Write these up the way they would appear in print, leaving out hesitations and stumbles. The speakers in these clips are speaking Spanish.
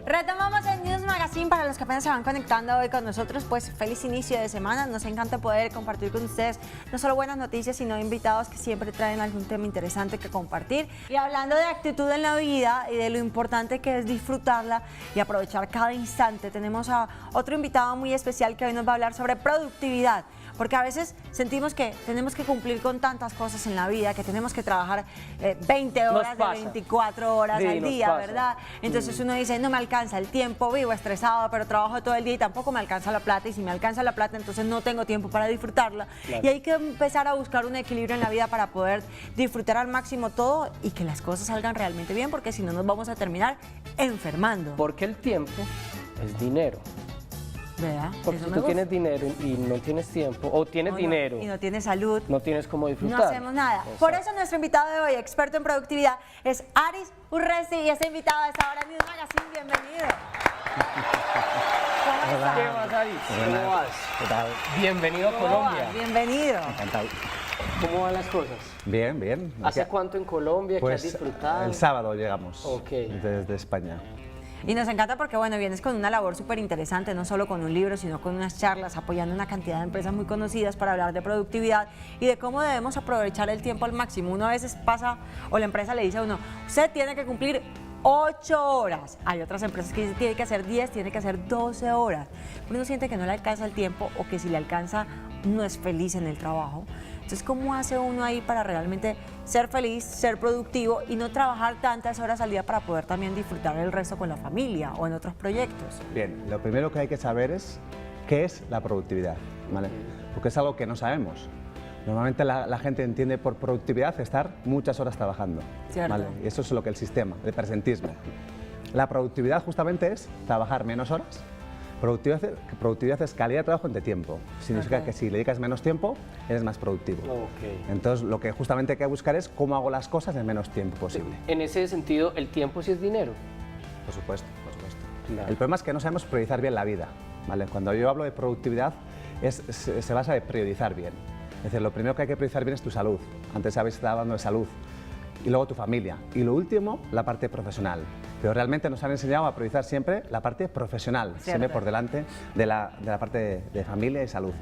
Retomamos el News Magazine para los que apenas se van conectando hoy con nosotros, pues feliz inicio de semana. Nos encanta poder compartir con ustedes no solo buenas noticias, sino invitados que siempre traen algún tema interesante que compartir. Y hablando de actitud en la vida y de lo importante que es disfrutarla y aprovechar cada instante, tenemos a otro invitado muy especial que hoy nos va a hablar sobre productividad. Porque a veces sentimos que tenemos que cumplir con tantas cosas en la vida, que tenemos que trabajar 20 horas de 24 horas al día, ¿verdad? Entonces uno dice, no me alcanza el tiempo, vivo estresado, pero trabajo todo el día y tampoco me alcanza la plata. Y si me alcanza la plata, entonces no tengo tiempo para disfrutarla. Claro. Y hay que empezar a buscar un equilibrio en la vida para poder disfrutar al máximo todo y que las cosas salgan realmente bien, porque si no nos vamos a terminar enfermando. Porque el tiempo es dinero. ¿Verdad? Porque si tú tienes dinero y no tienes tiempo, o tienes dinero y no tienes salud, no tienes cómo disfrutar. No hacemos nada. Exacto. Por eso nuestro invitado de hoy, experto en productividad, es Aris Urresti, y este invitado a esta hora en News Magazine. Bienvenido. ¿Cómo estás? ¿Qué más, Aris? ¿Cómo vas? ¿Qué tal? Bienvenido a Colombia. Bienvenido. Encantado. ¿Cómo van las cosas? Bien, bien. ¿Hace cuánto en Colombia? Pues, ¿Qué has disfrutado? El sábado llegamos, Okay. desde España. Y nos encanta porque, bueno, vienes con una labor súper interesante, no solo con un libro, sino con unas charlas, apoyando una cantidad de empresas muy conocidas para hablar de productividad y de cómo debemos aprovechar el tiempo al máximo. Uno a veces pasa, o la empresa le dice a uno, usted tiene que cumplir 8 horas. Hay otras empresas que dicen, tiene que hacer 10, tiene que hacer 12 horas. Uno siente que no le alcanza el tiempo o que si le alcanza no es feliz en el trabajo. Entonces, ¿cómo hace uno ahí para realmente ser feliz, ser productivo y no trabajar tantas horas al día para poder también disfrutar el resto con la familia o en otros proyectos? Bien, lo primero que hay que saber es qué es la productividad, ¿vale? Porque es algo que no sabemos. Normalmente la gente entiende por productividad estar muchas horas trabajando, ¿vale? Y eso es lo que el sistema, el presentismo. La productividad justamente es trabajar menos horas. Productividad es calidad de trabajo entre tiempo. Significa que si le dedicas menos tiempo, eres más productivo. Entonces, lo que justamente hay que buscar es cómo hago las cosas en menos tiempo posible. En ese sentido, ¿el tiempo sí es dinero? Por supuesto, por supuesto. Claro. El problema es que no sabemos priorizar bien la vida, ¿vale? Cuando yo hablo de productividad, se basa en priorizar bien. Es decir, lo primero que hay que priorizar bien es tu salud. Antes habéis estado hablando de salud. Y luego tu familia. Y lo último, la parte profesional. Pero realmente nos han enseñado a priorizar siempre la parte profesional, siempre por delante de la parte de familia y salud.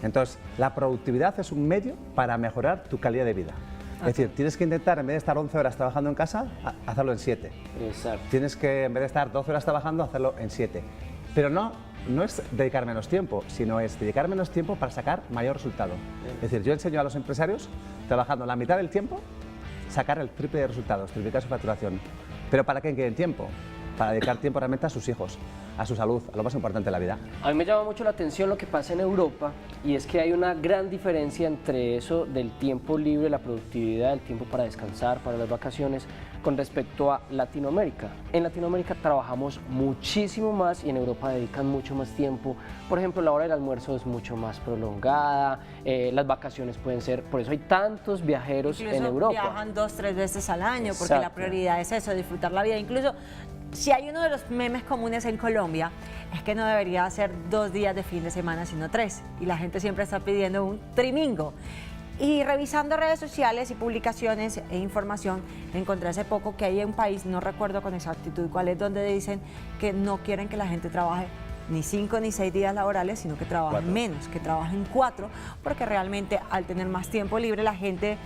Entonces, la productividad es un medio para mejorar tu calidad de vida. Es decir, tienes que intentar, en vez de estar 11 horas trabajando en casa, hacerlo en 7. Exacto. Tienes que, en vez de estar 12 horas trabajando, hacerlo en 7. Pero no es dedicar menos tiempo, sino es dedicar menos tiempo para sacar mayor resultado. Es decir, yo enseño a los empresarios, trabajando la mitad del tiempo, sacar el triple de resultados, triplicar su facturación. ¿Pero para qué quieren tiempo? Para dedicar tiempo realmente a sus hijos, a su salud, a lo más importante de la vida. A mí me llama mucho la atención lo que pasa en Europa, y es que hay una gran diferencia entre eso del tiempo libre, la productividad, el tiempo para descansar, para las vacaciones, con respecto a Latinoamérica. En Latinoamérica trabajamos muchísimo más y en Europa dedican mucho más tiempo. Por ejemplo, la hora del almuerzo es mucho más prolongada, las vacaciones pueden ser, por eso hay tantos viajeros en Europa. Viajan 2 o 3 veces al año, porque la prioridad es eso, disfrutar la vida. Incluso, si hay uno de los memes comunes en Colombia, es que no debería ser 2 días de fin de semana, sino 3. Y la gente siempre está pidiendo un trimingo. Y revisando redes sociales y publicaciones e información, encontré hace poco que hay un país, no recuerdo con exactitud cuál es, donde dicen que no quieren que la gente trabaje ni 5 ni 6 días laborales, sino que trabajen menos, que trabajen 4, porque realmente al tener más tiempo libre la gente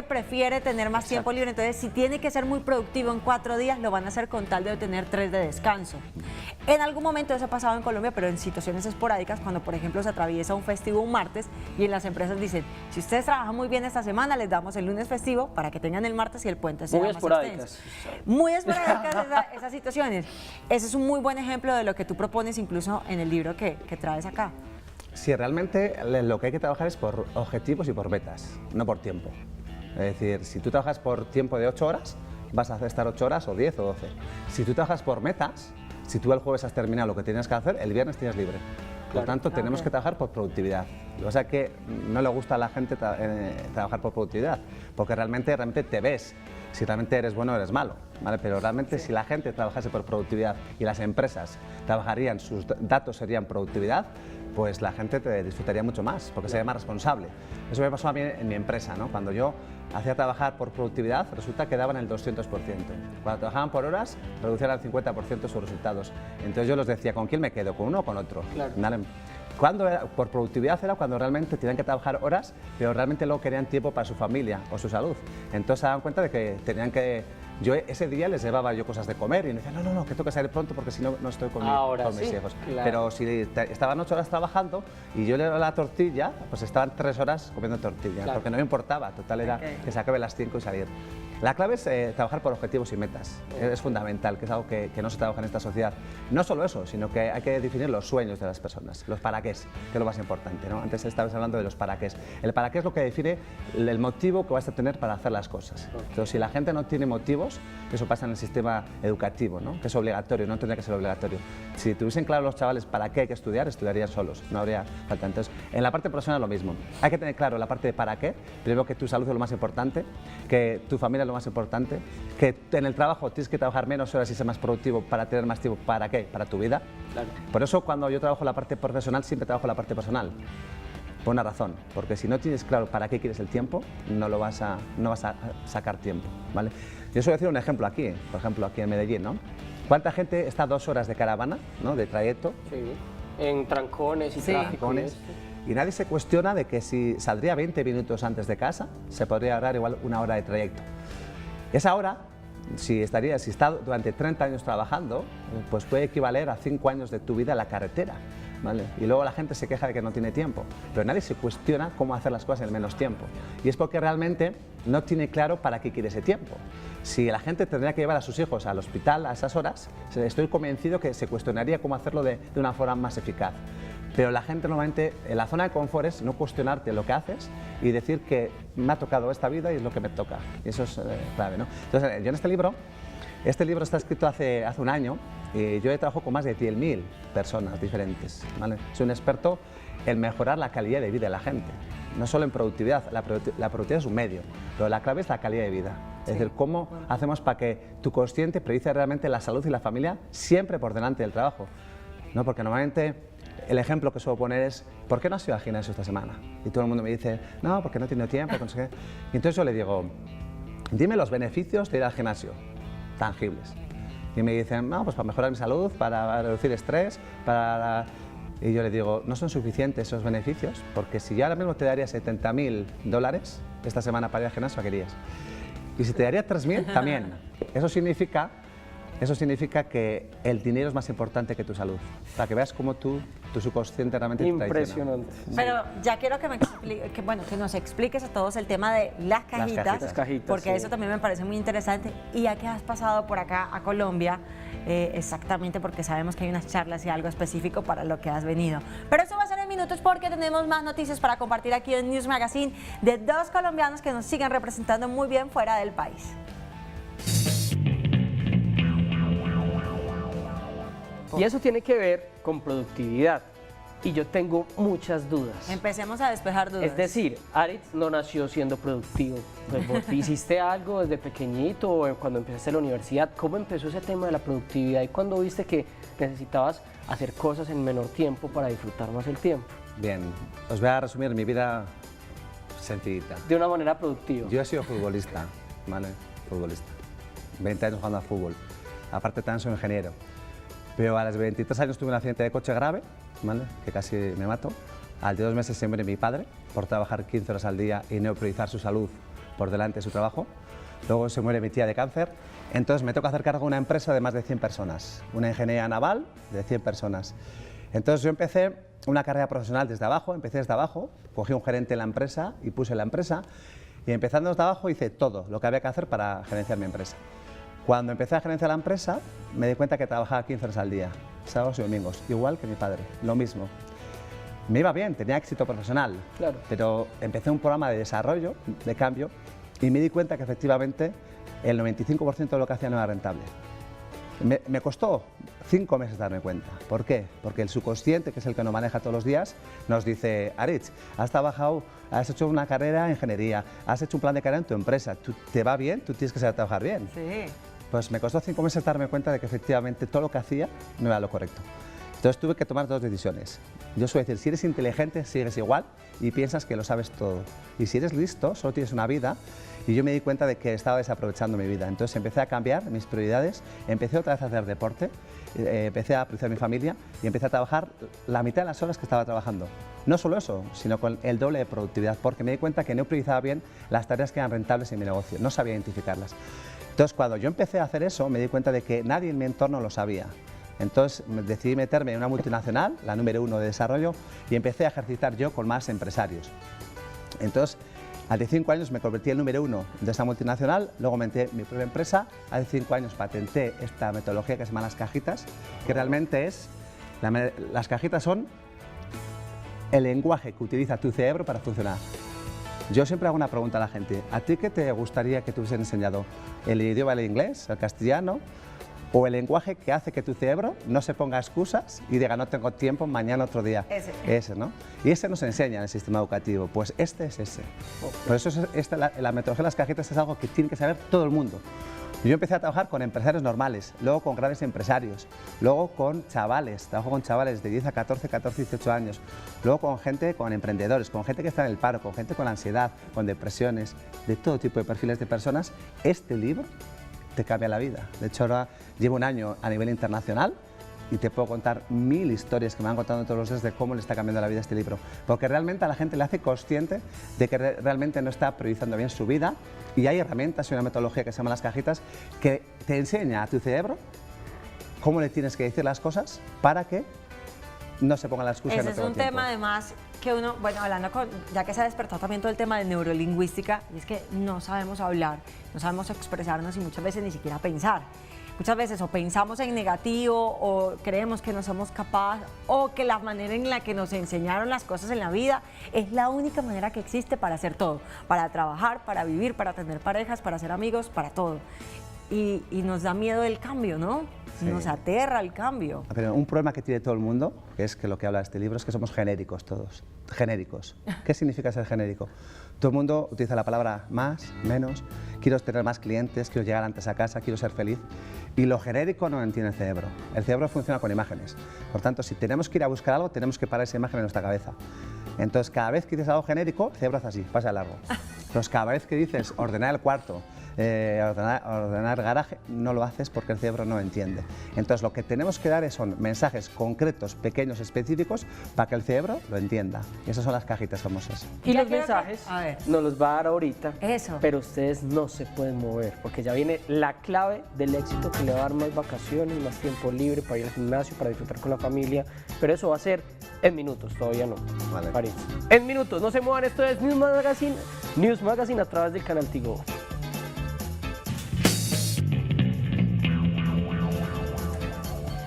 prefiere tener más tiempo libre. Entonces, si tiene que ser muy productivo en 4 días, lo van a hacer con tal de tener 3 de descanso. En algún momento eso ha pasado en Colombia, pero en situaciones esporádicas, cuando por ejemplo se atraviesa un festivo un martes y en las empresas dicen, si ustedes trabajan muy bien esta semana, les damos el lunes festivo para que tengan el martes y el puente sea más extenso. Muy esporádicas esas situaciones. Ese es un muy buen ejemplo de lo que tú propones incluso en el libro que traes acá. Sí, realmente lo que hay que trabajar es por objetivos y por metas, no por tiempo. Es decir, si tú trabajas por tiempo de 8 horas, vas a estar 8 horas o 10 o 12. Si tú trabajas por metas, si tú el jueves has terminado lo que tienes que hacer, el viernes tienes libre. Por lo tanto, tenemos que trabajar por productividad. Lo que pasa es que no le gusta a la gente trabajar por productividad, porque realmente te ves si realmente eres bueno o eres malo, ¿vale? Pero realmente si la gente trabajase por productividad y las empresas trabajarían, sus datos serían productividad, pues la gente te disfrutaría mucho más, porque sería más responsable. Eso me pasó a mí en mi empresa, ¿no? Cuando yo hacía trabajar por productividad, resulta que daban el 200%. Cuando trabajaban por horas, reducían al 50% sus resultados. Entonces yo les decía, ¿con quién me quedo? ¿Con uno o con otro? Claro. ¿Vale? Por productividad era cuando realmente tenían que trabajar horas, pero realmente luego querían tiempo para su familia o su salud. Entonces se daban cuenta de que tenían que... Yo ese día les llevaba yo cosas de comer y me decían, no, que tengo que salir pronto porque si no, no estoy con mis hijos. Claro. Pero si estaban 8 horas trabajando y yo le daba la tortilla, pues estaban 3 horas comiendo tortilla, claro, porque no me importaba, total era que se acabe a las 5 y salir. La clave es trabajar por objetivos y metas, es fundamental, que es algo que no se trabaja en esta sociedad. No solo eso, sino que hay que definir los sueños de las personas, los para qué, que es lo más importante, ¿no? Antes estabas hablando de los para qué. El para qué es lo que define el motivo que vas a tener para hacer las cosas. Entonces, si la gente no tiene motivos, eso pasa en el sistema educativo, ¿no? Que es obligatorio, no tendría que ser obligatorio. Si tuviesen claro los chavales para qué hay que estudiar, estudiarían solos, no habría falta. Entonces, en la parte profesional lo mismo. Hay que tener claro la parte de para qué, primero que tu salud es lo más importante, que tu familia es lo más importante, que en el trabajo tienes que trabajar menos horas y ser más productivo para tener más tiempo. ¿Para qué? Para tu vida. Claro. Por eso cuando yo trabajo la parte profesional siempre trabajo la parte personal. Por una razón, porque si no tienes claro para qué quieres el tiempo, no vas a sacar tiempo, ¿vale? Yo os voy a decir un ejemplo aquí, por ejemplo aquí en Medellín, ¿no? ¿Cuánta gente está 2 horas de caravana, ¿no? De trayecto? Sí, en trancones y trancones. Y nadie se cuestiona de que si saldría 20 minutos antes de casa, se podría ahorrar igual 1 hora de trayecto. Esa hora, si está durante 30 años trabajando, pues puede equivaler a 5 años de tu vida en la carretera, ¿vale? Y luego la gente se queja de que no tiene tiempo, pero nadie se cuestiona cómo hacer las cosas en menos tiempo. Y es porque realmente no tiene claro para qué quiere ese tiempo. Si la gente tendría que llevar a sus hijos al hospital a esas horas, estoy convencido que se cuestionaría cómo hacerlo de una forma más eficaz. Pero la gente normalmente, en la zona de confort es no cuestionarte lo que haces y decir que me ha tocado esta vida y es lo que me toca. Y eso es clave, ¿no? Entonces, yo en este libro está escrito hace 1 año y yo he trabajado con más de 10.000 personas diferentes, ¿vale? Soy un experto en mejorar la calidad de vida de la gente, no solo en productividad, la productividad es un medio, pero la clave es la calidad de vida. Es decir, cómo hacemos para que tu consciente priorice realmente la salud y la familia siempre por delante del trabajo, ¿no? Porque normalmente el ejemplo que suelo poner es, ¿por qué no has ido al gimnasio esta semana? Y todo el mundo me dice, no, porque no he tenido tiempo, no sé qué. Y entonces yo le digo, dime los beneficios de ir al gimnasio, tangibles. Y me dicen, no, pues para mejorar mi salud, para reducir estrés, Y yo le digo, no son suficientes esos beneficios, porque si yo ahora mismo te daría $70.000 esta semana para ir al gimnasio, ¿qué querías? Y si te daría 3.000, también. Eso significa que el dinero es más importante que tu salud, para que veas cómo tu subconsciente realmente te traiciona. Impresionante. Pero ya quiero que nos expliques a todos el tema de las cajitas, porque sí, eso también me parece muy interesante. Y ya que has pasado por acá a Colombia, exactamente porque sabemos que hay unas charlas y algo específico para lo que has venido. Pero eso va a ser en minutos porque tenemos más noticias para compartir aquí en News Magazine de 2 colombianos que nos siguen representando muy bien fuera del país. Y eso tiene que ver con productividad. Y yo tengo muchas dudas. Empecemos a despejar dudas. Es decir, Aritz no nació siendo productivo. Pues vos hiciste algo desde pequeñito o cuando empezaste la universidad. ¿Cómo empezó ese tema de la productividad y cuándo viste que necesitabas hacer cosas en menor tiempo para disfrutar más el tiempo? Bien, os voy a resumir mi vida sencillita. De una manera productiva. Yo he sido futbolista, ¿vale? Futbolista. 20 años jugando a fútbol. Aparte también soy ingeniero. Pero a los 23 años tuve un accidente de coche grave, ¿vale? Que casi me mato. Al de 2 meses se muere mi padre por trabajar 15 horas al día y no priorizar su salud por delante de su trabajo. Luego se muere mi tía de cáncer. Entonces me toca hacer cargo de una empresa de más de 100 personas, una ingeniería naval de 100 personas. Entonces yo empecé una carrera profesional desde abajo, cogí un gerente en la empresa y puse la empresa y empezando desde abajo hice todo lo que había que hacer para gerenciar mi empresa. Cuando empecé a gerenciar la empresa, me di cuenta que trabajaba 15 horas al día, sábados y domingos, igual que mi padre, lo mismo. Me iba bien, tenía éxito profesional, claro, pero empecé un programa de desarrollo, de cambio, y me di cuenta que efectivamente el 95% de lo que hacía no era rentable. Me costó 5 meses darme cuenta. ¿Por qué? Porque el subconsciente, que es el que nos maneja todos los días, nos dice, Aritz, has hecho una carrera en ingeniería, has hecho un plan de carrera en tu empresa, te va bien, tú tienes que saber trabajar bien. Sí. Pues me costó 5 meses darme cuenta de que efectivamente todo lo que hacía no era lo correcto. Entonces tuve que tomar dos decisiones. Yo suelo decir, si eres inteligente, sigues igual y piensas que lo sabes todo. Y si eres listo, solo tienes una vida. Y yo me di cuenta de que estaba desaprovechando mi vida. Entonces empecé a cambiar mis prioridades, empecé otra vez a hacer deporte, empecé a apreciar mi familia y empecé a trabajar la mitad de las horas que estaba trabajando. No solo eso, sino con el doble de productividad, porque me di cuenta que no priorizaba bien las tareas que eran rentables en mi negocio, no sabía identificarlas. Entonces cuando yo empecé a hacer eso, me di cuenta de que nadie en mi entorno lo sabía. Entonces decidí meterme en una multinacional, la número 1 de desarrollo, y empecé a ejercitar yo con más empresarios. Entonces, hace 5 años me convertí en el número 1 de esta multinacional, luego monté mi propia empresa, hace 5 años patenté esta metodología que se llama las cajitas, que realmente es, las cajitas son el lenguaje que utiliza tu cerebro para funcionar. Yo siempre hago una pregunta a la gente, ¿a ti qué te gustaría que te hubiesen enseñado? ¿El idioma del inglés, el castellano? ¿O el lenguaje que hace que tu cerebro no se ponga excusas y diga no tengo tiempo, mañana otro día? Ese, ¿no? Y ese nos enseña en el sistema educativo, pues este es ese. Por eso la metodología de las cajitas es algo que tiene que saber todo el mundo. Yo empecé a trabajar con empresarios normales, luego con grandes empresarios, luego con chavales, trabajo con chavales de 10 a 14, 18 años, luego con gente, con emprendedores, con gente que está en el paro, con gente con ansiedad, con depresiones, de todo tipo de perfiles de personas. Este libro te cambia la vida. De hecho, ahora llevo un año a nivel internacional y te puedo contar 1000 historias que me han contado todos los días de cómo le está cambiando la vida este libro. Porque realmente a la gente le hace consciente de que realmente no está priorizando bien su vida y hay herramientas y una metodología que se llama las cajitas que te enseña a tu cerebro cómo le tienes que decir las cosas para que no se ponga la excusa. Ese es un tema además que uno, bueno, hablando con, ya que se ha despertado también todo el tema de neurolingüística, y es que no sabemos hablar, no sabemos expresarnos y muchas veces ni siquiera pensar. Muchas veces o pensamos en negativo o creemos que no somos capaces o que la manera en la que nos enseñaron las cosas en la vida es la única manera que existe para hacer todo, para trabajar, para vivir, para tener parejas, para ser amigos, para todo. Y nos da miedo el cambio, ¿no? Sí. Nos aterra el cambio. Pero un problema que tiene todo el mundo, que es que lo que habla este libro, es que somos genéricos todos. Genéricos. ¿Qué significa ser genérico? Todo el mundo utiliza la palabra más, menos, quiero tener más clientes, quiero llegar antes a casa, quiero ser feliz. Y lo genérico no lo entiende el cerebro. El cerebro funciona con imágenes. Por tanto, si tenemos que ir a buscar algo, tenemos que parar esa imagen en nuestra cabeza. Entonces, cada vez que dices algo genérico, el cerebro hace así, pasa de largo. Entonces, cada vez que dices ordenar el cuarto, ordenar el garaje, no lo haces porque el cerebro no entiende. Entonces, lo que tenemos que dar son mensajes concretos, pequeños, específicos, para que el cerebro lo entienda. Y esas son las cajitas famosas. Y los mensajes nos los va a dar ahorita, pero ustedes no se pueden mover, porque ya viene la clave del éxito que le va a dar más vacaciones, más tiempo libre para ir al gimnasio, para disfrutar con la familia, pero eso va a ser en minutos, todavía no. Vale. En minutos, no se muevan, esto es News Magazine a través del canal Tigo.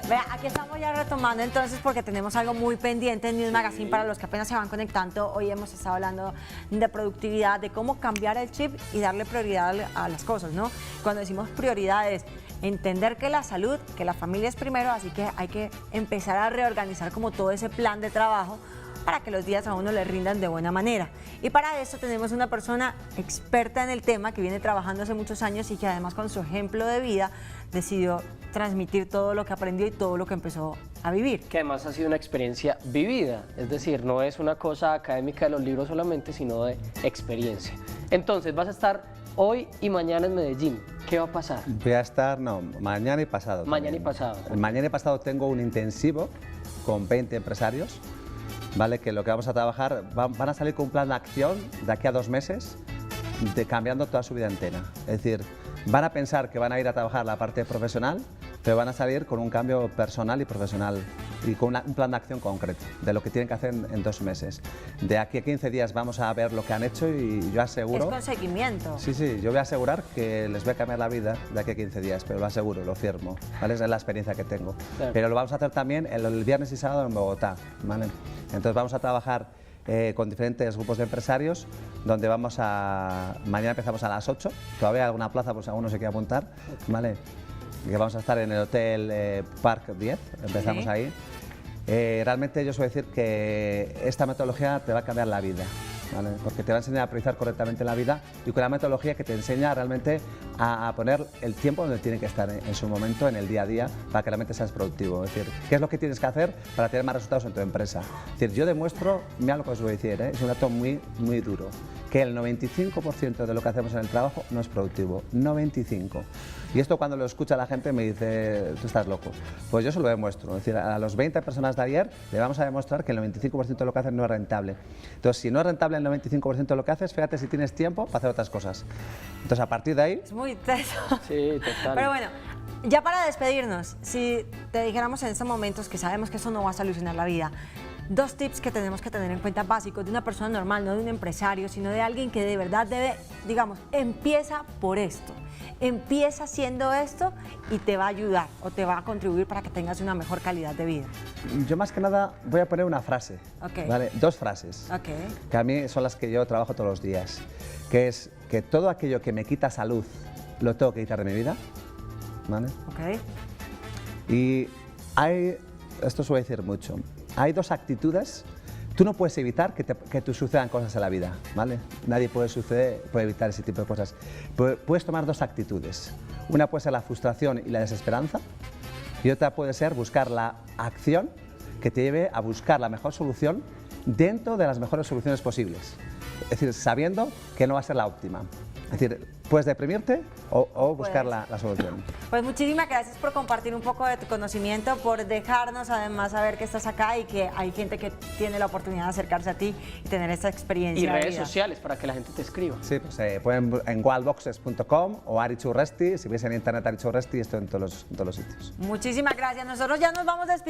Vea, aquí estamos ya retomando entonces porque tenemos algo muy pendiente en News Magazine para los que apenas se van conectando. Hoy hemos estado hablando de productividad, de cómo cambiar el chip y darle prioridad a las cosas, ¿no? Cuando decimos prioridades, entender que la salud, que la familia es primero, así que hay que empezar a reorganizar como todo ese plan de trabajo para que los días a uno le rindan de buena manera. Y para eso tenemos una persona experta en el tema que viene trabajando hace muchos años y que además con su ejemplo de vida decidió transmitir todo lo que aprendió y todo lo que empezó a vivir. Que además ha sido una experiencia vivida, es decir, no es una cosa académica de los libros solamente, sino de experiencia. Entonces, vas a estar hoy y mañana en Medellín. ¿Qué va a pasar? Voy a estar, mañana y pasado. Mañana y pasado. Mañana y pasado tengo un intensivo con 20 empresarios, ¿vale? Que lo que vamos a trabajar, van a salir con un plan de acción de aquí a 2 meses, cambiando toda su vida entera. Es decir, van a pensar que van a ir a trabajar la parte profesional, pero van a salir con un cambio personal y profesional y con un plan de acción concreto de lo que tienen que hacer en 2 meses. De aquí a 15 días vamos a ver lo que han hecho y yo aseguro... Es con seguimiento. Sí, yo voy a asegurar que les voy a cambiar la vida de aquí a 15 días, pero lo aseguro, lo firmo, ¿vale? Es la experiencia que tengo. Claro. Pero lo vamos a hacer también el viernes y sábado en Bogotá, ¿vale? Entonces vamos a trabajar con diferentes grupos de empresarios, donde mañana empezamos a las 8, todavía hay alguna plaza, pues si alguno se quiere apuntar, ¿vale? Que vamos a estar en el Hotel Park 10, empezamos ahí. Realmente yo suelo decir que esta metodología te va a cambiar la vida. ¿vale? Porque te va a enseñar a priorizar correctamente en la vida y con una metodología que te enseña realmente a poner el tiempo donde tiene que estar en su momento, en el día a día, para que realmente seas productivo. Es decir, ¿qué es lo que tienes que hacer para tener más resultados en tu empresa? Es decir, yo demuestro, mira lo que os voy a decir, es un dato muy duro, que el 95% de lo que hacemos en el trabajo no es productivo, 95%. Y esto cuando lo escucha la gente me dice, tú estás loco. Pues yo se lo demuestro, es decir, a los 20 personas de ayer le vamos a demostrar que el 95% de lo que hacen no es rentable. Entonces, si no es rentable el 95% de lo que haces, fíjate si tienes tiempo para hacer otras cosas. Entonces, a partir de ahí... Es muy teso. Sí, total. Pero bueno, ya para despedirnos, si te dijéramos en estos momentos que sabemos que eso no va a solucionar la vida, 2 tips que tenemos que tener en cuenta básicos de una persona normal, no de un empresario, sino de alguien que de verdad debe, digamos, empieza por esto. Empieza haciendo esto y te va a ayudar o te va a contribuir para que tengas una mejor calidad de vida. Yo más que nada voy a poner una frase, ¿vale? 2 frases, que a mí son las que yo trabajo todos los días, que es que todo aquello que me quita salud lo tengo que quitar de mi vida, ¿vale? Y esto suele decir mucho, hay 2 actitudes. Tú no puedes evitar que te sucedan cosas en la vida, ¿vale? Nadie puede evitar ese tipo de cosas. Puedes tomar 2 actitudes. Una puede ser la frustración y la desesperanza, y otra puede ser buscar la acción que te lleve a buscar la mejor solución dentro de las mejores soluciones posibles. Es decir, sabiendo que no va a ser la óptima. Es decir, puedes deprimirte o buscar la solución. Pues muchísimas gracias por compartir un poco de tu conocimiento, por dejarnos además saber que estás acá y que hay gente que tiene la oportunidad de acercarse a ti y tener esta experiencia. Y redes sociales para que la gente te escriba. Sí, pues pueden en wildboxes.com o Ari Churresti. Si veis en internet Ari Churresti, estoy en todos los sitios. Muchísimas gracias. Nosotros ya nos vamos despidiendo.